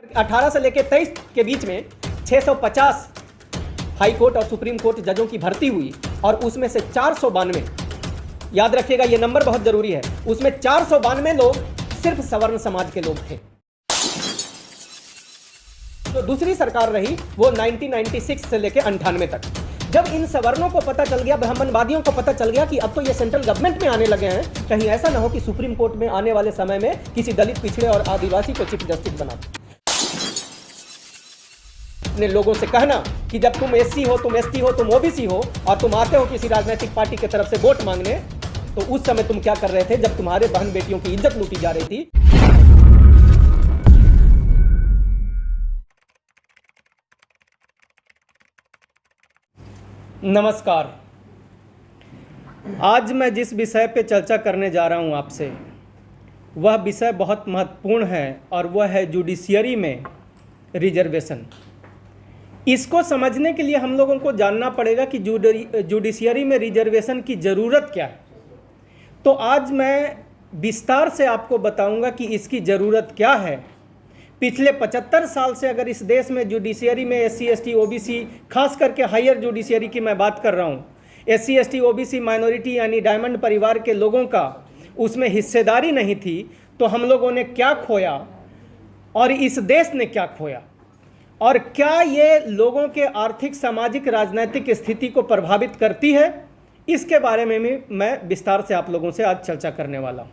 18 से लेकर 23 के बीच में 650 हाई कोर्ट और सुप्रीम कोर्ट जजों की भर्ती हुई और उसमें से 492, याद रखिएगा ये नंबर बहुत जरूरी है, उसमें 492 लोग सिर्फ सवर्ण समाज के लोग थे। तो दूसरी सरकार रही वो 1996 से लेकर 98 तक। जब इन सवर्णों को पता चल गया, ब्राह्मणवादियों को पता चल गया कि अब तो ये सेंट्रल गवर्नमेंट में आने लगे हैं, कहीं ऐसा ना हो कि सुप्रीम कोर्ट में आने वाले समय में किसी दलित, पिछड़े और आदिवासी को चीफ जस्टिस बना दे। अपने लोगों से कहना कि जब तुम एससी हो, तुम एसटी हो, तुम ओबीसी हो और तुम आते हो किसी राजनीतिक पार्टी की तरफ से वोट मांगने, तो उस समय तुम क्या कर रहे थे जब तुम्हारे बहन बेटियों की इज्जत लूटी जा रही थी। नमस्कार। आज मैं जिस विषय पे चर्चा करने जा रहा हूं आपसे, वह विषय बहुत महत्वपूर्ण है और वह है जुडिशियरी में रिजर्वेशन। इसको समझने के लिए हम लोगों को जानना पड़ेगा कि जुडिशियरी में रिजर्वेशन की ज़रूरत क्या है। तो आज मैं विस्तार से आपको बताऊंगा कि इसकी ज़रूरत क्या है। पिछले 75 साल से अगर इस देश में जुडिशियरी में एससी, एसटी, ओबीसी, खास करके हायर जुडिशियरी की मैं बात कर रहा हूँ, एससी, एसटी, ओबीसी, माइनॉरिटी यानी डायमंड परिवार के लोगों का उसमें हिस्सेदारी नहीं थी, तो हम लोगों ने क्या खोया और इस देश ने क्या खोया, और क्या ये लोगों के आर्थिक, सामाजिक, राजनीतिक स्थिति को प्रभावित करती है, इसके बारे में भी मैं विस्तार से आप लोगों से आज चर्चा करने वाला हूँ।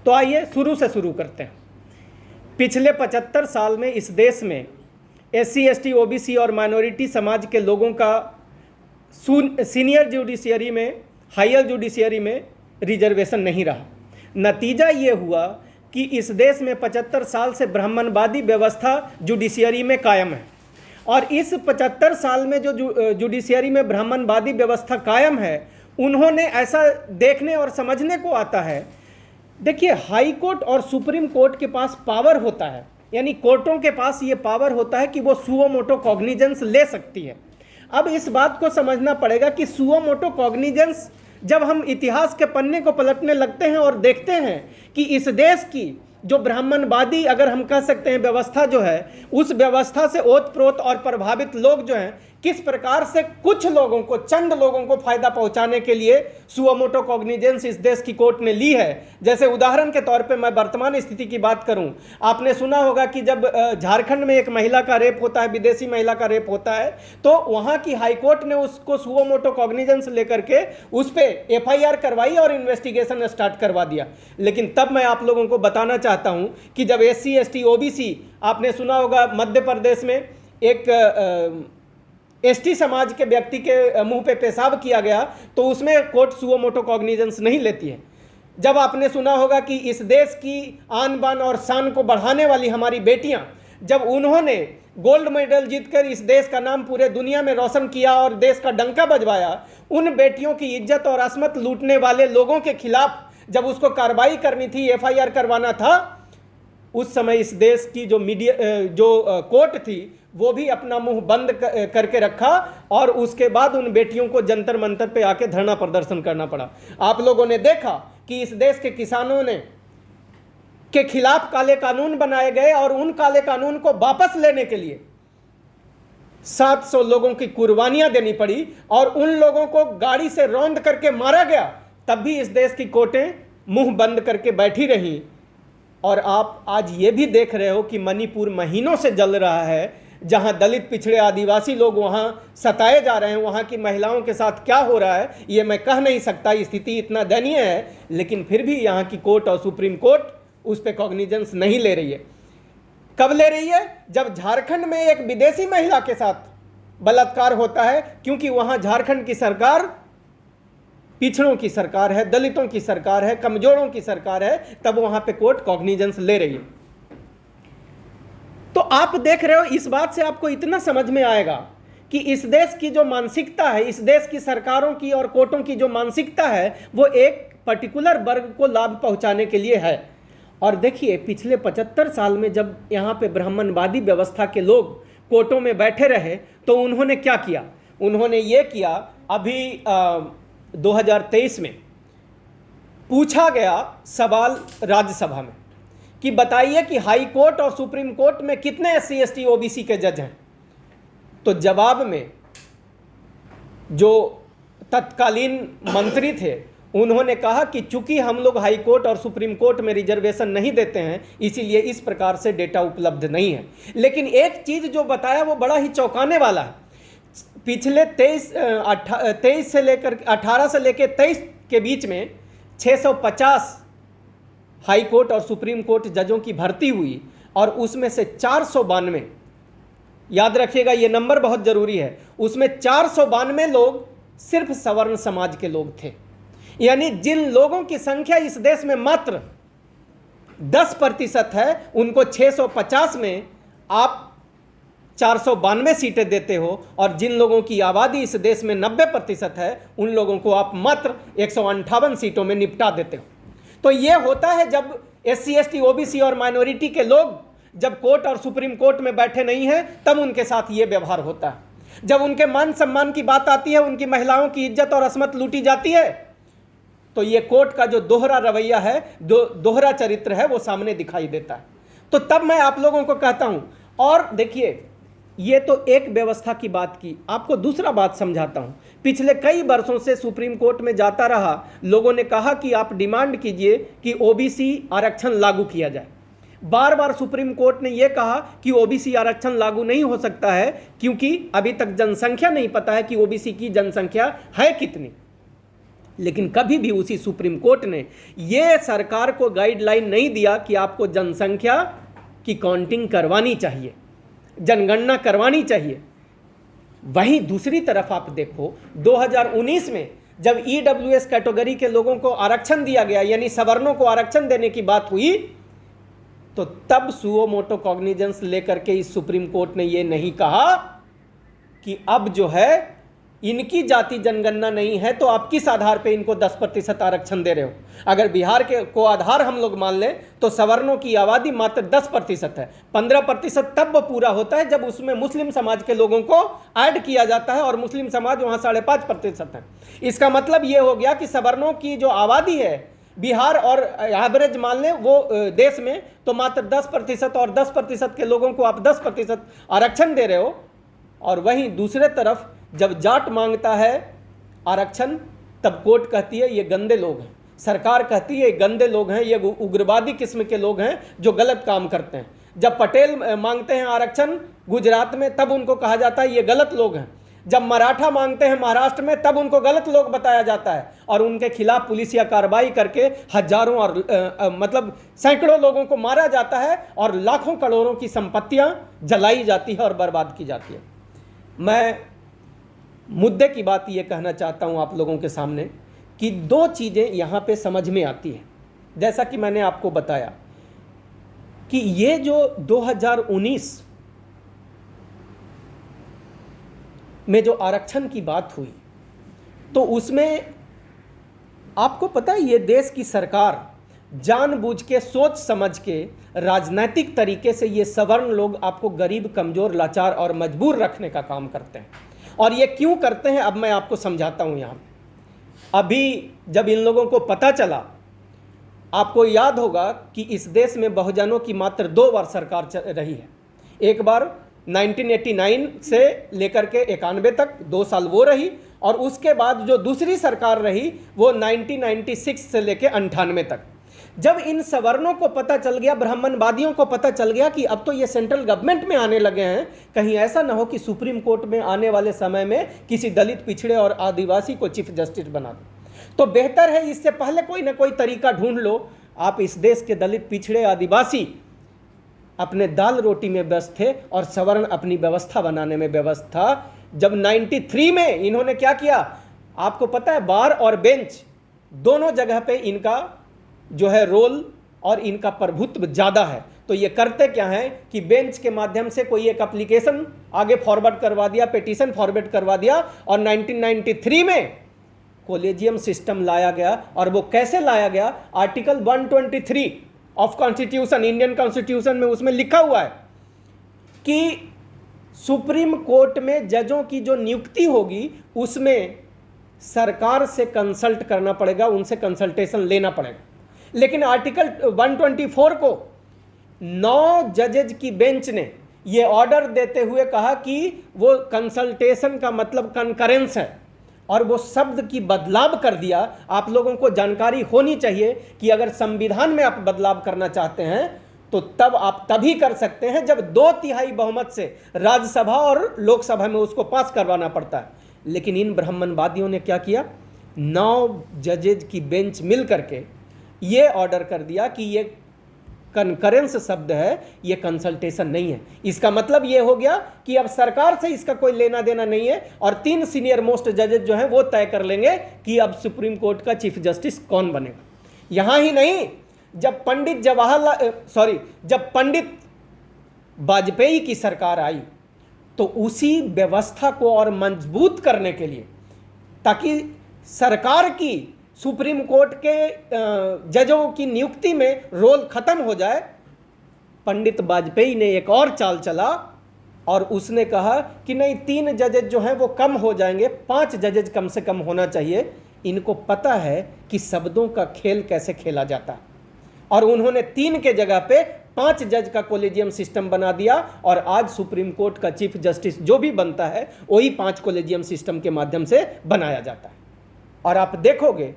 तो आइए शुरू से शुरू करते हैं। पिछले 75 साल में इस देश में एससी, एसटी, ओबीसी और माइनॉरिटी समाज के लोगों का सीनियर जुडिशियरी में, हायर जुडिशियरी में रिजर्वेशन नहीं रहा। नतीजा ये हुआ कि इस देश में 75 साल से ब्राह्मणवादी व्यवस्था जुडिशियरी में कायम है, और इस 75 साल में जो जुडिशियरी में ब्राह्मणवादी व्यवस्था कायम है, उन्होंने ऐसा देखने और समझने को आता है। देखिए, हाई कोर्ट और सुप्रीम कोर्ट के पास पावर होता है, यानी कोर्टों के पास ये पावर होता है कि वो सुओ मोटो कॉग्निजेंस ले सकती है। अब इस बात को समझना पड़ेगा कि सुओ मोटो कॉग्निजेंस, जब हम इतिहास के पन्ने को पलटने लगते हैं और देखते हैं कि इस देश की जो ब्राह्मणवादी, अगर हम कह सकते हैं, व्यवस्था जो है, उस व्यवस्था से ओतप्रोत और प्रभावित लोग जो हैं, किस प्रकार से कुछ लोगों को, चंद लोगों को फायदा पहुंचाने के लिए सुओ मोटो कॉग्निजेंस इस देश की कोर्ट ने ली है। जैसे उदाहरण के तौर पे मैं वर्तमान स्थिति की बात करूं, आपने सुना होगा कि जब झारखंड में एक महिला का रेप होता है, विदेशी महिला का रेप होता है, तो वहां की हाई कोर्ट ने उसको सुओ मोटो कॉग्निजेंस लेकर के उस पर एफआईआर करवाई और इन्वेस्टिगेशन स्टार्ट करवा दिया। लेकिन तब मैं आप लोगों को बताना चाहता हूं कि जब एससी, एसटी, ओबीसी, आपने सुना होगा मध्य प्रदेश में एक एसटी समाज के व्यक्ति के मुंह पे पेशाब किया गया, तो उसमें कोर्ट सुओ मोटो कॉग्निजेंस नहीं लेती है। जब आपने सुना होगा कि इस देश की आन बान और शान को बढ़ाने वाली हमारी बेटियां, जब उन्होंने गोल्ड मेडल जीतकर इस देश का नाम पूरे दुनिया में रोशन किया और देश का डंका बजवाया, उन बेटियों की इज्जत और असमत लूटने वाले लोगों के खिलाफ जब उसको कार्रवाई करनी थी, एफआईआर करवाना था, उस समय इस देश की जो कोर्ट थी, वो भी अपना मुंह बंद करके रखा, और उसके बाद उन बेटियों को जंतर मंतर पे आके धरना प्रदर्शन करना पड़ा। आप लोगों ने देखा कि इस देश के किसानों के खिलाफ काले कानून बनाए गए, और उन काले कानून को वापस लेने के लिए 700 लोगों की कुर्बानियां देनी पड़ी, और उन लोगों को गाड़ी से रौंद करके मारा गया। तब भी इस देश की कोर्टें मुंह बंद करके बैठी रही। और आप आज ये भी देख रहे हो कि मणिपुर महीनों से जल रहा है, जहां दलित, पिछड़े, आदिवासी लोग वहां सताए जा रहे हैं। वहां की महिलाओं के साथ क्या हो रहा है ये मैं कह नहीं सकता, स्थिति इतना दयनीय है, लेकिन फिर भी यहां की कोर्ट और सुप्रीम कोर्ट उस पर कॉग्निजेंस नहीं ले रही है। कब ले रही है? जब झारखंड में एक विदेशी महिला के साथ बलात्कार होता है, क्योंकि वहां झारखंड की सरकार पिछड़ों की सरकार है, दलितों की सरकार है, कमजोरों की सरकार है, तब वहां पे कोर्ट कॉग्निजेंस ले रही है। तो आप देख रहे हो, इस बात से आपको इतना समझ में आएगा कि इस देश की जो मानसिकता है, इस देश की सरकारों की और कोर्टों की जो मानसिकता है, वो एक पर्टिकुलर वर्ग को लाभ पहुंचाने के लिए है। और देखिए, पिछले 75 साल में जब यहाँ पे ब्राह्मणवादी व्यवस्था के लोग कोर्टों में बैठे रहे, तो उन्होंने क्या किया? उन्होंने ये किया, अभी 2023 में पूछा गया सवाल राज्यसभा में कि बताइए कि हाई कोर्ट और सुप्रीम कोर्ट में कितने SC ST OBC के जज हैं। तो जवाब में जो तत्कालीन मंत्री थे उन्होंने कहा कि चूंकि हम लोग हाई कोर्ट और सुप्रीम कोर्ट में रिजर्वेशन नहीं देते हैं, इसीलिए इस प्रकार से डेटा उपलब्ध नहीं है। लेकिन एक चीज़ जो बताया वो बड़ा ही चौंकाने वाला है। पिछले 18 से लेकर 23 के बीच में 650 हाई कोर्ट और सुप्रीम कोर्ट जजों की भर्ती हुई और उसमें से 492, याद रखिएगा ये नंबर बहुत ज़रूरी है, उसमें 492 लोग सिर्फ सवर्ण समाज के लोग थे। यानी जिन लोगों की संख्या इस देश में मात्र 10% है, उनको 650 में आप 492 सीटें देते हो, और जिन लोगों की आबादी इस देश में 90% है, उन लोगों को आप मात्र 158 सीटों में निपटा देते हो। तो ये होता है जब SC ST OBC और माइनॉरिटी के लोग जब कोर्ट और सुप्रीम कोर्ट में बैठे नहीं हैं, तब उनके साथ ये व्यवहार होता है। जब उनके मान सम्मान की बात आती है, उनकी महिलाओं की इज्जत और असमत लूटी जाती है, तो ये कोर्ट का जो दोहरा रवैया है, दोहरा चरित्र है, वो सामने दिखाई देता है। तो तब मैं आप लोगों को कहता हूं, और देखिए ये तो एक व्यवस्था की बात की, आपको दूसरा बात समझाता हूं। पिछले कई वर्षों से सुप्रीम कोर्ट में जाता रहा, लोगों ने कहा कि आप डिमांड कीजिए कि OBC आरक्षण लागू किया जाए। बार बार सुप्रीम कोर्ट ने यह कहा कि OBC आरक्षण लागू नहीं हो सकता है, क्योंकि अभी तक जनसंख्या नहीं पता है कि OBC की जनसंख्या है कितनी। लेकिन कभी भी उसी सुप्रीम कोर्ट ने यह सरकार को गाइडलाइन नहीं दिया कि आपको जनसंख्या की काउंटिंग करवानी चाहिए, जनगणना करवानी चाहिए। वहीं दूसरी तरफ आप देखो, 2019 में जब EWS कैटेगरी के लोगों को आरक्षण दिया गया, यानी सवर्णों को आरक्षण देने की बात हुई, तो तब सुओ मोटो कॉग्निजेंस लेकर के इस सुप्रीम कोर्ट ने यह नहीं कहा कि अब जो है इनकी जाति जनगणना नहीं है, तो आप किस आधार पे इनको 10% आरक्षण दे रहे हो। अगर बिहार के को आधार हम लोग मान लें तो सवर्णों की आबादी मात्र 10% है। 15% तब वो पूरा होता है जब उसमें मुस्लिम समाज के लोगों को ऐड किया जाता है, और मुस्लिम समाज वहाँ 5.5% है। इसका मतलब ये हो गया कि सवर्णों की जो आबादी है बिहार और एवरेज मान लें वो देश में, तो मात्र 10%, और 10% के लोगों को आप 10% आरक्षण दे रहे हो। और वहीं दूसरे तरफ जब जाट मांगता है आरक्षण, तब कोर्ट कहती है ये गंदे लोग हैं, सरकार कहती है ये गंदे लोग हैं, ये उग्रवादी किस्म के लोग हैं जो गलत काम करते हैं। जब पटेल मांगते हैं आरक्षण गुजरात में, तब उनको कहा जाता है ये गलत लोग हैं। जब मराठा मांगते हैं महाराष्ट्र में, तब उनको गलत लोग बताया जाता है, और उनके खिलाफ पुलिसिया कार्रवाई करके हजारों और मतलब सैकड़ों लोगों को मारा जाता है, और लाखों करोड़ों की संपत्तियां जलाई जाती है और बर्बाद की जाती है। मैं मुद्दे की बात ये कहना चाहता हूँ आप लोगों के सामने कि दो चीज़ें यहाँ पे समझ में आती है। जैसा कि मैंने आपको बताया कि ये जो 2019 में जो आरक्षण की बात हुई, तो उसमें आपको पता है ये देश की सरकार जानबूझ के सोच समझ के राजनीतिक तरीके से ये सवर्ण लोग आपको गरीब, कमज़ोर, लाचार और मजबूर रखने का काम करते हैं। और ये क्यों करते हैं अब मैं आपको समझाता हूँ। यहाँ अभी जब इन लोगों को पता चला, आपको याद होगा कि इस देश में बहुजनों की मात्र 2 बार सरकार रही है। एक बार 1989 से लेकर के 91 तक 2 साल वो रही, और उसके बाद जो दूसरी सरकार रही वो 1996 से लेकर 98 तक। जब इन सवर्णों को पता चल गया, ब्राह्मणवादियों को पता चल गया कि अब तो ये सेंट्रल गवर्नमेंट में आने लगे हैं, कहीं ऐसा ना हो कि सुप्रीम कोर्ट में आने वाले समय में किसी दलित, पिछड़े और आदिवासी को चीफ जस्टिस बना दो, तो बेहतर है इससे पहले कोई ना कोई तरीका ढूंढ लो। आप इस देश के दलित, पिछड़े, आदिवासी अपने दाल रोटी में व्यस्त थे और सवर्ण अपनी व्यवस्था बनाने में व्यस्त था। जब 93 में इन्होंने क्या किया, आपको पता है, बार और बेंच दोनों जगह पे इनका जो है रोल और इनका प्रभुत्व ज़्यादा है। तो ये करते क्या हैं कि बेंच के माध्यम से कोई एक एप्लीकेशन आगे फॉरवर्ड करवा दिया, पिटीशन फॉरवर्ड करवा दिया, और 1993 में कॉलेजियम सिस्टम लाया गया। और वो कैसे लाया गया, article 123 of constitution, Indian constitution में उसमें लिखा हुआ है कि सुप्रीम कोर्ट में जजों की जो नियुक्ति होगी उसमें सरकार से कंसल्ट करना पड़ेगा, उनसे कंसल्टेशन लेना पड़ेगा। लेकिन आर्टिकल 124 को 9 जजेज की बेंच ने ये ऑर्डर देते हुए कहा कि वो कंसल्टेशन का मतलब कंकरेंस है, और वो शब्द की बदलाव कर दिया। आप लोगों को जानकारी होनी चाहिए कि अगर संविधान में आप बदलाव करना चाहते हैं तो तब आप तभी कर सकते हैं जब 2/3 बहुमत से राज्यसभा और लोकसभा में उसको पास करवाना पड़ता है। लेकिन इन ब्राह्मणवादियों ने क्या किया, 9 जजेज की बेंच मिल करके ये ऑर्डर कर दिया कि ये कंकरेंस शब्द है, ये कंसल्टेशन नहीं है। इसका मतलब ये हो गया कि अब सरकार से इसका कोई लेना देना नहीं है, और 3 सीनियर मोस्ट जजेज जो हैं वो तय कर लेंगे कि अब सुप्रीम कोर्ट का चीफ जस्टिस कौन बनेगा। यहां ही नहीं, जब पंडित वाजपेयी की सरकार आई तो उसी व्यवस्था को और मजबूत करने के लिए, ताकि सरकार की सुप्रीम कोर्ट के जजों की नियुक्ति में रोल खत्म हो जाए, पंडित वाजपेयी ने एक और चाल चला और उसने कहा कि नहीं, 3 जजेज जो हैं वो कम हो जाएंगे, 5 जजेज कम से कम होना चाहिए। इनको पता है कि शब्दों का खेल कैसे खेला जाता है, और उन्होंने 3 के जगह पे 5 जज का कॉलेजियम सिस्टम बना दिया, और आज सुप्रीम कोर्ट का चीफ जस्टिस जो भी बनता है वही 5 कॉलेजियम सिस्टम के माध्यम से बनाया जाता है। और आप देखोगे,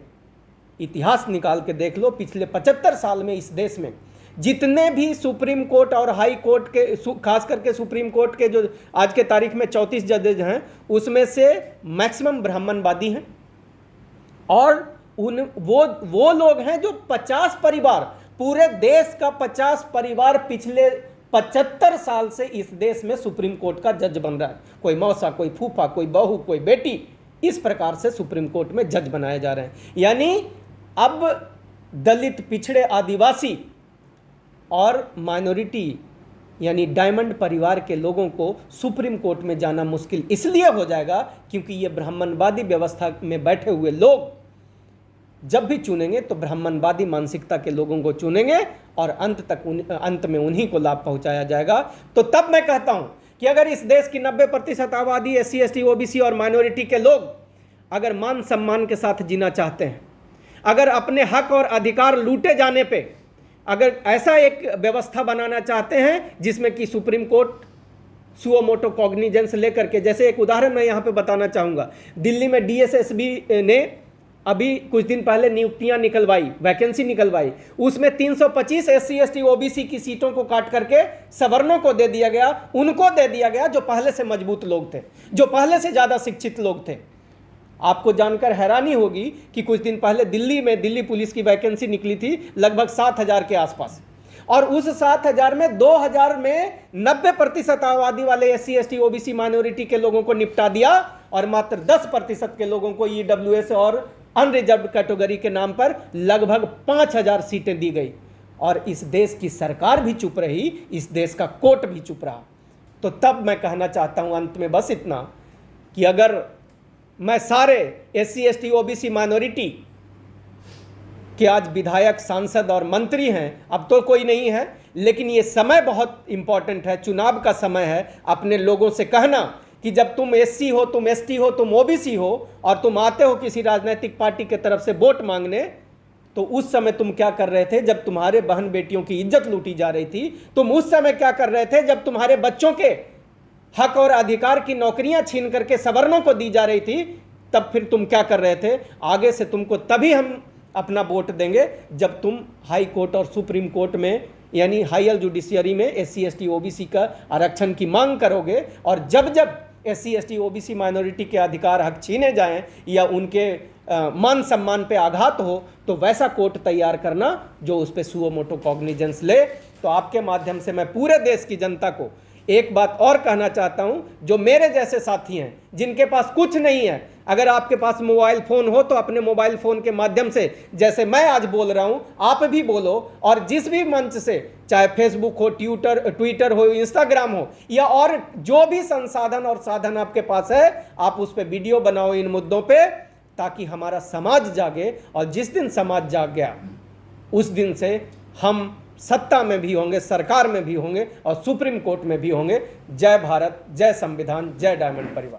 इतिहास निकाल के देख लो, पिछले 75 साल में इस देश में जितने भी सुप्रीम कोर्ट और हाई कोर्ट के, खास करके सुप्रीम कोर्ट के जो आज के तारीख में 34 जजेज हैं, उसमें से मैक्सिमम ब्राह्मणवादी हैं, और वो लोग हैं जो 50 परिवार, पूरे देश का 50 परिवार पिछले 75 साल से इस देश में सुप्रीम कोर्ट का जज बन रहा है। कोई मौसा, कोई फूफा, कोई बहू, कोई बेटी, इस प्रकार से सुप्रीम कोर्ट में जज बनाए जा रहे हैं। यानी अब दलित, पिछड़े, आदिवासी और माइनॉरिटी यानी डायमंड परिवार के लोगों को सुप्रीम कोर्ट में जाना मुश्किल इसलिए हो जाएगा क्योंकि ये ब्राह्मणवादी व्यवस्था में बैठे हुए लोग जब भी चुनेंगे तो ब्राह्मणवादी मानसिकता के लोगों को चुनेंगे, और अंत में उन्हीं को लाभ पहुंचाया जाएगा। तो तब मैं कहता हूं कि अगर इस देश की 90% आबादी SC, ST, OBC और माइनॉरिटी के लोग अगर मान सम्मान के साथ जीना चाहते हैं, अगर अपने हक और अधिकार लूटे जाने पे अगर ऐसा एक व्यवस्था बनाना चाहते हैं जिसमें कि supreme court suo motu cognizance लेकर के, जैसे एक उदाहरण मैं यहाँ पे बताना चाहूँगा, दिल्ली में DSSB ने अभी कुछ दिन पहले नियुक्तियां निकलवाई, वैकेंसी निकलवाई, उसमें 325 SC, ST, OBC की सीटों को काट करके सवर्णों को दे दिया गया, उनको दे दिया गया जो पहले से मजबूत लोग थे, जो पहले से ज़्यादा शिक्षित लोग थे। आपको जानकर हैरानी होगी कि कुछ दिन पहले दिल्ली में दिल्ली पुलिस की वैकेंसी निकली थी लगभग 7,000 के आसपास, और उस 7,000 में 2,000 में 90% आबादी वाले SC, ST, OBC माइनॉरिटी के लोगों को निपटा दिया, और मात्र 10% के लोगों को EWS और अनरिजर्व्ड कैटेगरी के नाम पर लगभग 5,000 सीटें दी गई, और इस देश की सरकार भी चुप रही, इस देश का कोर्ट भी चुप रहा। तो तब मैं कहना चाहता हूं अंत में बस इतना कि अगर मैं सारे SC, ST, OBC माइनॉरिटी के आज विधायक, सांसद और मंत्री हैं, अब तो कोई नहीं है, लेकिन ये समय बहुत इंपॉर्टेंट है, चुनाव का समय है, अपने लोगों से कहना कि जब तुम SC हो, तुम ST हो, तुम OBC हो, और तुम आते हो किसी राजनीतिक पार्टी के तरफ से वोट मांगने, तो उस समय तुम क्या कर रहे थे जब तुम्हारे बहन बेटियों की इज्जत लूटी जा रही थी? तुम उस समय क्या कर रहे थे जब तुम्हारे बच्चों के हक और अधिकार की नौकरियां छीन करके सवर्णों को दी जा रही थी? तब फिर तुम क्या कर रहे थे? आगे से तुमको तभी हम अपना वोट देंगे जब तुम हाई कोर्ट और सुप्रीम कोर्ट में यानी हायर जुडिशियरी में SC, ST, OBC का आरक्षण की मांग करोगे, और जब जब SC, ST, OBC माइनॉरिटी के अधिकार हक छीने जाएं या उनके मान सम्मान पे आघात हो, तो वैसा कोर्ट तैयार करना जो उस पर सुओ मोटो कॉग्निजेंस ले। तो आपके माध्यम से मैं पूरे देश की जनता को एक बात और कहना चाहता हूं, जो मेरे जैसे साथी हैं जिनके पास कुछ नहीं है, अगर आपके पास मोबाइल फ़ोन हो तो अपने मोबाइल फ़ोन के माध्यम से जैसे मैं आज बोल रहा हूं आप भी बोलो, और जिस भी मंच से, चाहे फेसबुक हो, ट्विटर हो, इंस्टाग्राम हो, या और जो भी संसाधन और साधन आपके पास है, आप उस पर वीडियो बनाओ इन मुद्दों पे, ताकि हमारा समाज जागे। और जिस दिन समाज जाग गया उस दिन से हम सत्ता में भी होंगे, सरकार में भी होंगे, और सुप्रीम कोर्ट में भी होंगे। जय भारत, जय संविधान, जय डायमंड परिवार।